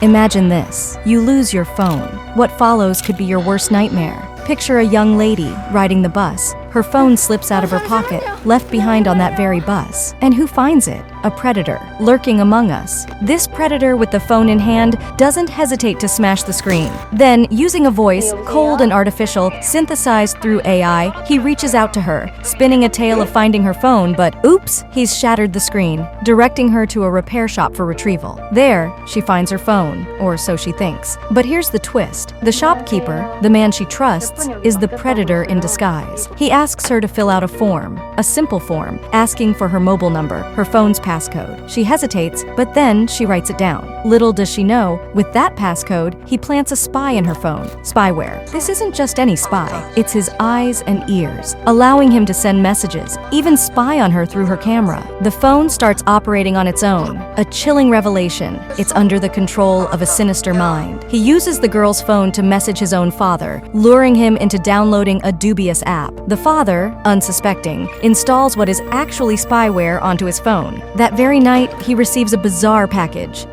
Imagine this. You lose your phone. What follows could be your worst nightmare. Picture a young lady riding the bus. Her phone slips out of her pocket, left behind on that very bus. And who finds it? A predator, lurking among us. This predator with the phone in hand doesn't hesitate to smash the screen. Then, using a voice, cold and artificial, synthesized through AI, he reaches out to her, spinning a tale of finding her phone, but oops, he's shattered the screen, directing her to a repair shop for retrieval. There, she finds her phone, or so she thinks. But here's the twist. The shopkeeper, the man she trusts, is the predator in disguise. He asks her to fill out a form, a simple form, asking for her mobile number, her phone's passcode. She hesitates, but then she writes it down. Little does she know, with that passcode, he plants a spy in her phone. Spyware. This isn't just any spy. It's his eyes and ears, allowing him to send messages, even spy on her through her camera. The phone starts operating on its own. A chilling revelation. It's under the control of a sinister mind. He uses the girl's phone to message his own father, luring him into downloading a dubious app. The father, unsuspecting, installs what is actually spyware onto his phone. That very night, he receives a bizarre package.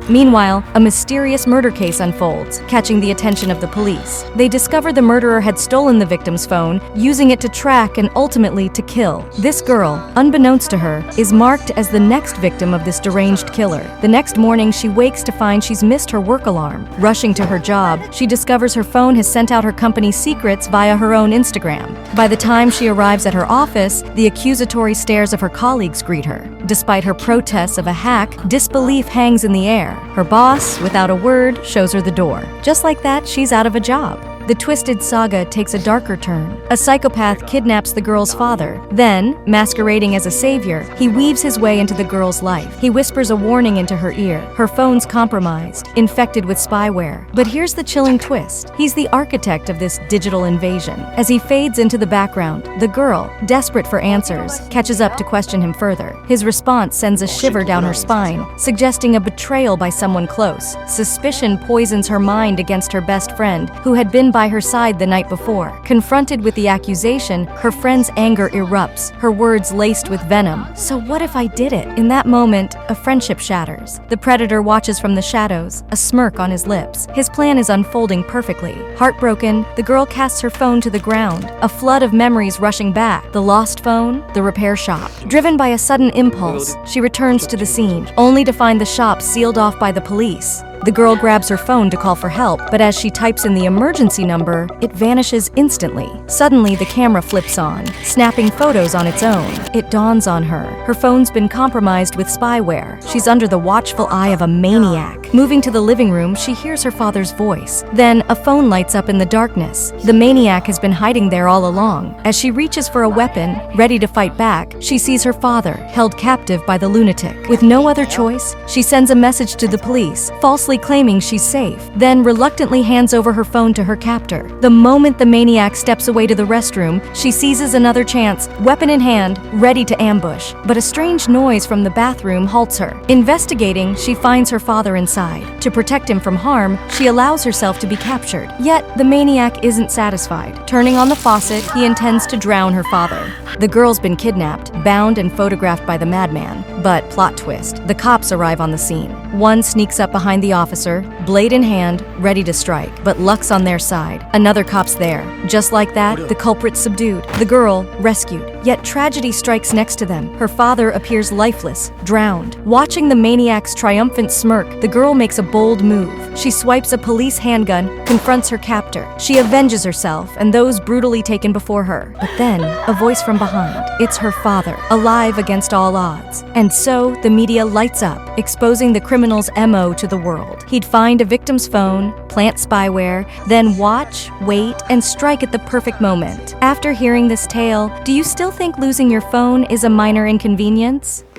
Meanwhile, a mysterious murder case unfolds, catching the attention of the police. They discover the murderer had stolen the victim's phone, using it to track and ultimately to kill. This girl, unbeknownst to her, is marked as the next victim of this deranged killer. The next morning, she wakes to find she's missed her work alarm. Rushing to her job, she discovers her phone has sent out her company's secrets via her own Instagram. By the time she arrives at her office, the accusatory stares of her colleagues greet her. Despite her protests of a hack, disbelief hangs in the air. Her boss, without a word, shows her the door. Just like that, she's out of a job. The twisted saga takes a darker turn. A psychopath kidnaps the girl's father. Then, masquerading as a savior, he weaves his way into the girl's life. He whispers a warning into her ear. Her phone's compromised, infected with spyware. But here's the chilling twist. He's the architect of this digital invasion. As he fades into the background, the girl, desperate for answers, catches up to question him further. His response sends a shiver down her spine, suggesting a betrayal by someone close. Suspicion poisons her mind against her best friend, who had been by her side the night before. Confronted with the accusation, her friend's anger erupts, her words laced with venom. So what if I did it? In that moment, a friendship shatters. The predator watches from the shadows, a smirk on his lips. His plan is unfolding perfectly. Heartbroken, the girl casts her phone to the ground, a flood of memories rushing back. The lost phone, the repair shop. Driven by a sudden impulse, she returns to the scene, only to find the shop sealed off by the police. The girl grabs her phone to call for help, but as she types in the emergency number, it vanishes instantly. Suddenly, the camera flips on, snapping photos on its own. It dawns on her. Her phone's been compromised with spyware. She's under the watchful eye of a maniac. Moving to the living room, she hears her father's voice. Then, a phone lights up in the darkness. The maniac has been hiding there all along. As she reaches for a weapon, ready to fight back, she sees her father, held captive by the lunatic. With no other choice, she sends a message to the police, falsely claiming she's safe, then reluctantly hands over her phone to her captor. The moment the maniac steps away to the restroom, she seizes another chance, weapon in hand, ready to ambush. But a strange noise from the bathroom halts her. Investigating, she finds her father inside. To protect him from harm, she allows herself to be captured. Yet, the maniac isn't satisfied. Turning on the faucet, he intends to drown her father. The girl's been kidnapped, bound and photographed by the madman. But, plot twist, the cops arrive on the scene. One sneaks up behind the officer, blade in hand, ready to strike. But luck's on their side. Another cop's there. Just like that, the culprit's subdued. The girl, rescued. Yet tragedy strikes next to them. Her father appears lifeless, drowned. Watching the maniac's triumphant smirk, the girl makes a bold move. She swipes a police handgun, confronts her captor. She avenges herself and those brutally taken before her. But then, a voice from behind. It's her father, alive against all odds. And so, the media lights up, exposing the criminal's MO to the world. He'd find a victim's phone, plant spyware, then watch, wait, and strike at the perfect moment. After hearing this tale, do you still think losing your phone is a minor inconvenience?